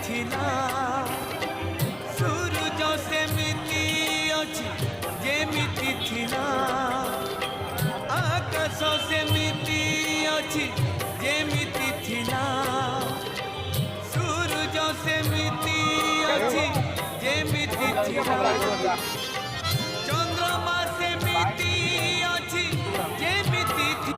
थिला सूरज सेमिति अछि जेमिति थिला आकाश सेमिति अछि जेमिति थिला सूरज सेमिति अछि जेमिति थिला चंद्रमा सेमिति